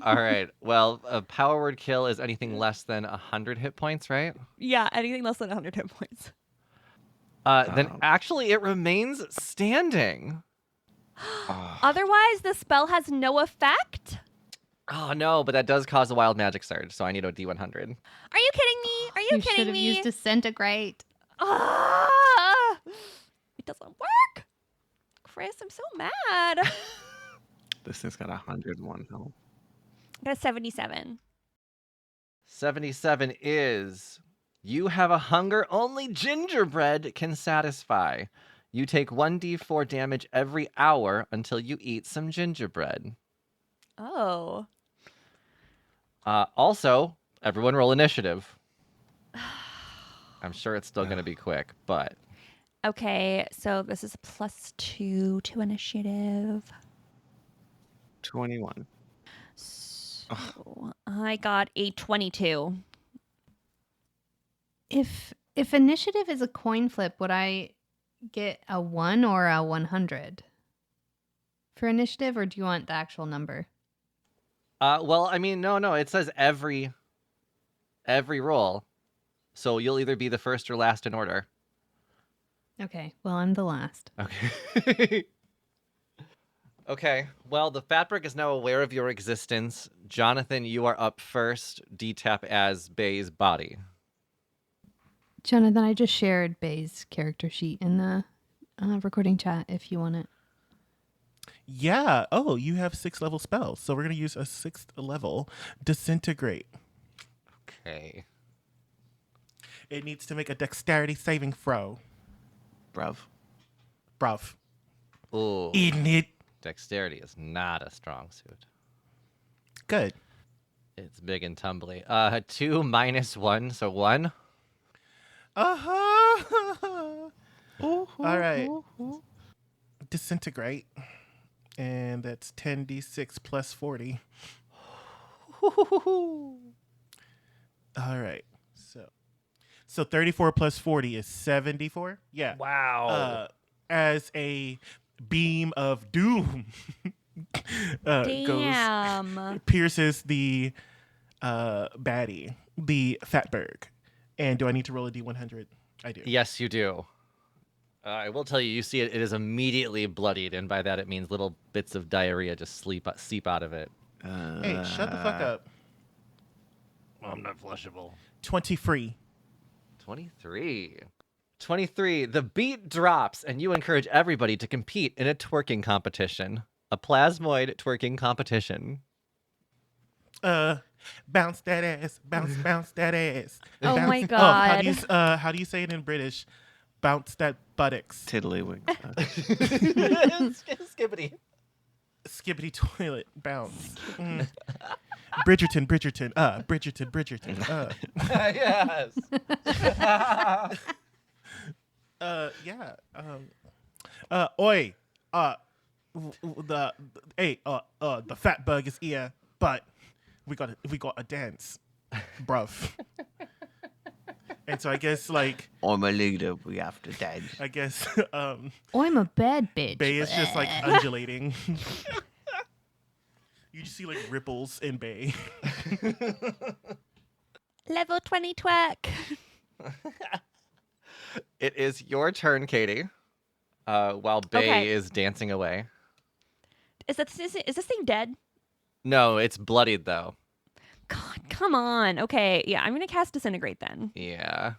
All right. Well, a power word kill is anything less than 100 hit points, right? Yeah, anything less than 100 hit points. Then actually it remains standing. Otherwise, the spell has no effect. Oh no, but that does cause a wild magic surge, so I need a D100. Are you kidding me? Are you You should kidding have me? used Disintegrate. Ah! It doesn't work. Kris, I'm so mad. I This thing's got 101 health. got a 77. 77 is you have a hunger only gingerbread can satisfy. You take 1d4 damage every hour until you eat some gingerbread. Oh. Also, everyone roll initiative. I'm sure it's still going to be quick, but Okay, so this is +2 to initiative. 21. So I got a 22. If initiative is a coin flip, would I get a 1 or a 100 for initiative, or do you want the actual number? well, I mean, no, it says every roll. So you'll either be the first or last in order. Okay, well, I'm the last. Okay. Okay. Well, the Fatbrick is now aware of your existence. Jonathan, you are up first. D-tap as Bae's body. Jonathan, I just shared Bae's character sheet in the recording chat if you want it. Yeah. Oh, you have 6 level spells. So we're going to use a 6th level Disintegrate. Okay. It needs to make a dexterity saving throw. Bruv. Bruv. Ooh. Eating it. Dexterity is not a strong suit. Good. It's big and tumbly. 2 minus 1, so 1. Uh-huh. All right. Disintegrate. And that's 10d6 plus 40. All right. So 34 plus 40 is 74? Yeah. Wow. As a beam of doom Damn. pierces the baddie, the Fatberg. And do I need to roll a d100? I do. Yes, you do. I will tell you, you see it is immediately bloodied, and by that it means little bits of diarrhea just seep out of it. Hey, shut the fuck up. I'm not flushable. 23. 23. 23. The beat drops, and you encourage everybody to compete in a twerking competition. A plasmoid twerking competition. Bounce that ass, bounce that ass. Oh Bounce- my how God. do you say it in British? Bounce that buttocks. Tiddlywink. Skibbity. Skibbity toilet bounce. Bridgerton. Bridgerton. Yes. Yeah. Oi. The fat bug is here, but we got a dance, bruv. And so I guess like I'm a leader. We have to dance. I guess I'm a bad bitch. Bae is just like undulating. You just see like ripples in Bae. Level 20 twerk. It is your turn, Katie. While Bae Okay. is dancing away. Is this thing dead? No, it's bloodied though. God, come on. Okay, yeah, I'm gonna cast Disintegrate then Yeah.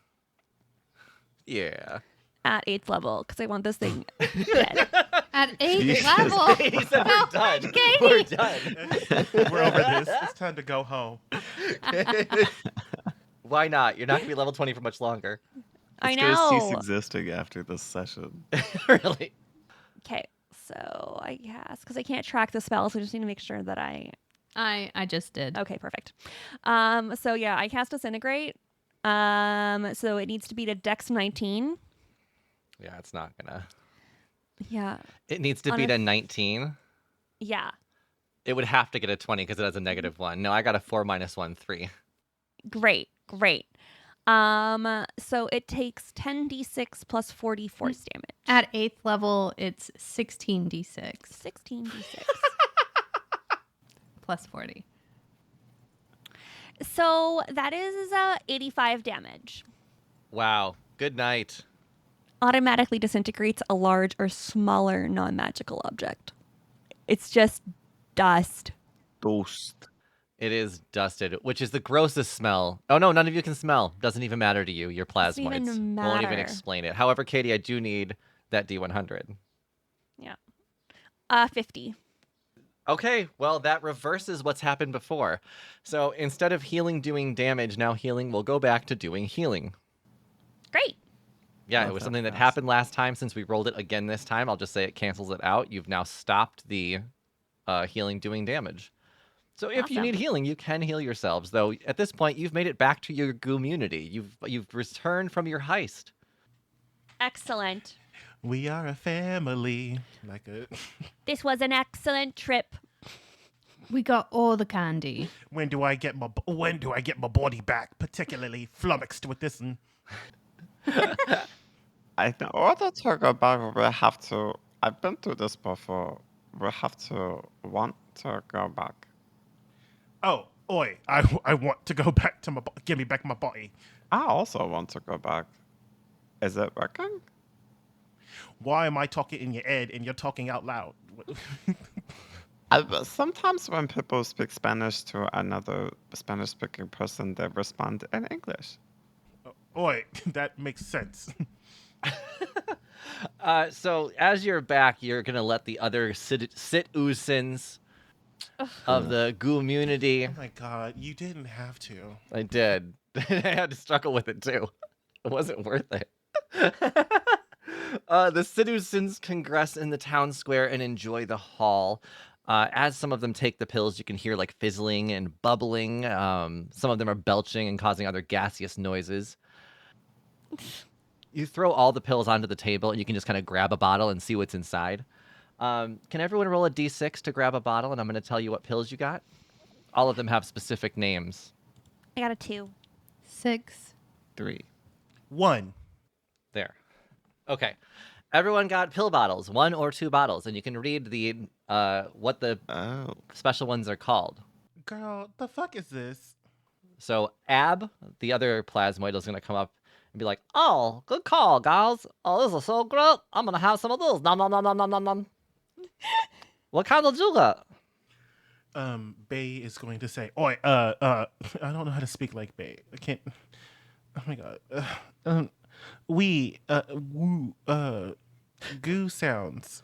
Yeah. at 8th level because I want this thing dead. At 8th level. He said we're done. Katie. We're done. We're over this. It's time to go home. Why not? You're not gonna be level 20 for much longer. I It's gonna cease know. existing after this session. Really? Okay, so I cast because I can't track the spell, so I just need to make sure that I. I just did. Okay, perfect. So yeah, I cast Disintegrate. So it needs to beat a Dex 19. Yeah, it's not gonna. Yeah. It needs to On beat a a 19. Yeah. It would have to get a 20 because it has a -1. No, I got a 4 - 1, 3. Great. So it takes 10d6 plus 40 force damage. At 8th level, it's 16d6 16d6. plus 40. So that is 85 damage. Wow. Good night. Automatically disintegrates a large or smaller non-magical object. It's just dust. Dust. It is dusted, which is the grossest smell. Oh no, none of you can smell. Doesn't even matter to you. You're Doesn't plasmoids. even Won't even matter. explain it. However, Katie, I do need that D100. Yeah. 50. Okay, well, that reverses what's happened before. So instead of healing doing damage, now healing will go back to doing healing. Great. Yeah, Love it was that something that fast. happened last time. Since we rolled it again this time, I'll just say it cancels it out. You've now stopped the healing doing damage. So if you Awesome. need healing, you can heal yourselves. Though at this point, you've made it back to your community. You've returned from your heist. Excellent. We are a family. Like a This was an excellent trip. We got all the candy. when do I get my body back? Particularly flummoxed with this one. In order to go back, we have to. I've been through this before. We have to want to go back. Oh, oi! I want to go back to give me back my body. I also want to go back. Is it working? Why am I talking in your head and you're talking out loud? Sometimes when people speak Spanish to another Spanish-speaking person, they respond in English. Oi, that makes sense. So as you're back, you're gonna let the other citizens of the community. Oh my god, you didn't have to. I did. I had to struggle with it too. It wasn't worth it. The citizens congress in the town square and enjoy the hall. As some of them take the pills, you can hear like fizzling and bubbling. Some of them are belching and causing other gaseous noises. You throw all the pills onto the table and you can just kind of grab a bottle and see what's inside. Can everyone roll a d6 to grab a bottle? And I'm going to tell you what pills you got. All of them have specific names. I got a 2. 6. 3. 1. There. Okay. Everyone got pill bottles, 1 or 2 bottles, and you can read the what the Oh. special ones are called. Girl, the fuck is this? So Ab, the other plasmoid, is going to come up and be like, "Oh, good call, guys. Oh, this is so great. I'm going to have some of those. Nom nom nom nom nom nom nom. What kind of you got?" Bae is going to say, oi, I don't know how to speak like Bae. I can't. Oh my god. Goo sounds.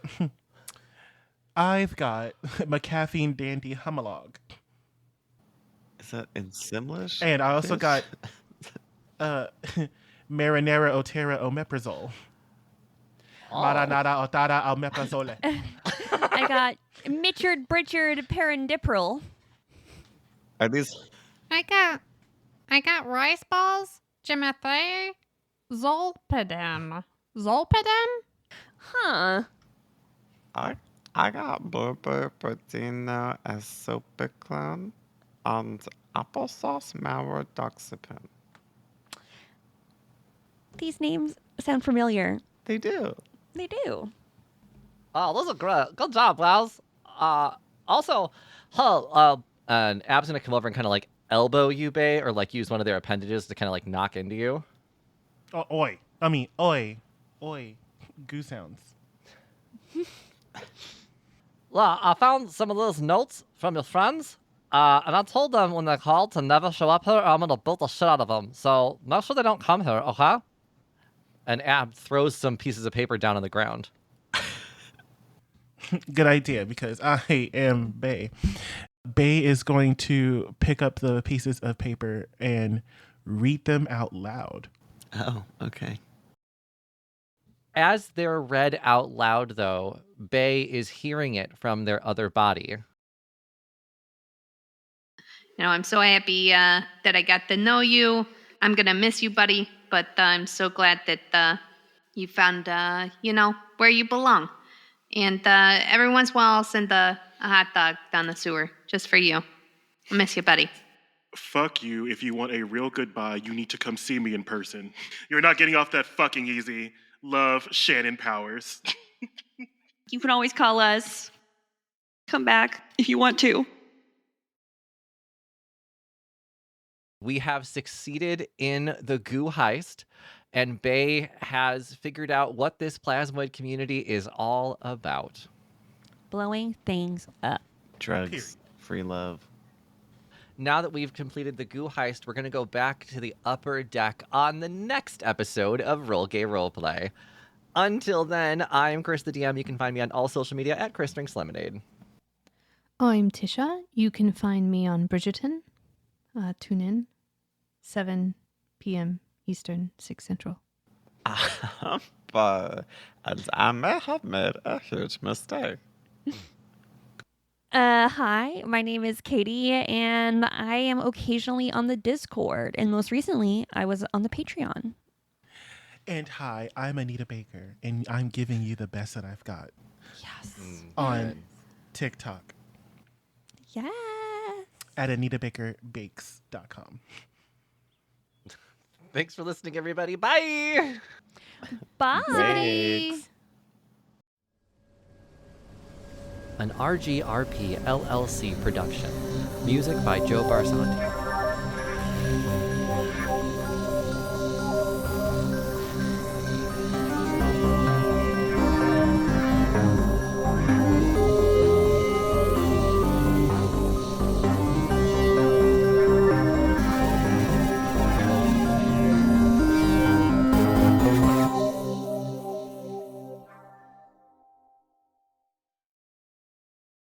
I've got McCaffeine Dandy Humalog. Is that in Simlish? And I also got Marinara Otera Omeprazole. Maranara Otara Omeprazole. I got Mitchard Britchard Perendipril. Are these? I got rice balls, Jimothy, Zolpidem. Zolpidem? Huh. I got Blueberry Budino as Sopiclone and applesauce Malware Doxepin. These names sound familiar. They do. They do. Oh, those are great. Good job, Wows. Also, and Ab's gonna come over and kind of like elbow you, Bae, or like use one of their appendages to kind of like knock into you. Oh, oi. I mean, oi. Oi. Goo sounds. Well, I found some of those notes from your friends, and I told them when they called to never show up here, or I'm gonna beat the shit out of them. So make sure they don't come here, okay? And Ab throws some pieces of paper down on the ground. Good idea, because I am Bae. Bae is going to pick up the pieces of paper and read them out loud. Oh, okay. As they're read out loud, though, Bae is hearing it from their other body. I'm so happy that I got to know you. I'm going to miss you, buddy, but I'm so glad that you found, where you belong. And every once in a while, I'll send a hot dog down the sewer just for you. I miss you, buddy. Fuck you. If you want a real goodbye, you need to come see me in person. You're not getting off that fucking easy. Love, Shannon Powers. You can always call us. Come back if you want to. We have succeeded in the goo heist, and Bae has figured out what this plasmoid community is all about. Blowing things up. Drugs, free love. Now that we've completed the goo heist, we're going to go back to the upper deck on the next episode of Roll Gay Roleplay. Until then, I'm Kris the DM. You can find me on all social media at Kris Drinks Lemonade. I'm Tisha. You can find me on Bridgerton. Tune in 7 p.m. Eastern, 6 Central. But I may have made a huge mistake. Hi, my name is Katie, and I am occasionally on the Discord, and most recently, I was on the Patreon. And hi, I'm Anita Baker, and I'm giving you the best that I've got Yes. on TikTok Yes. at AnitaBakerBakes.com. Thanks for listening, everybody. Bye! Bye. Thanks. An RGRP LLC production. Music by Joe Barsanti.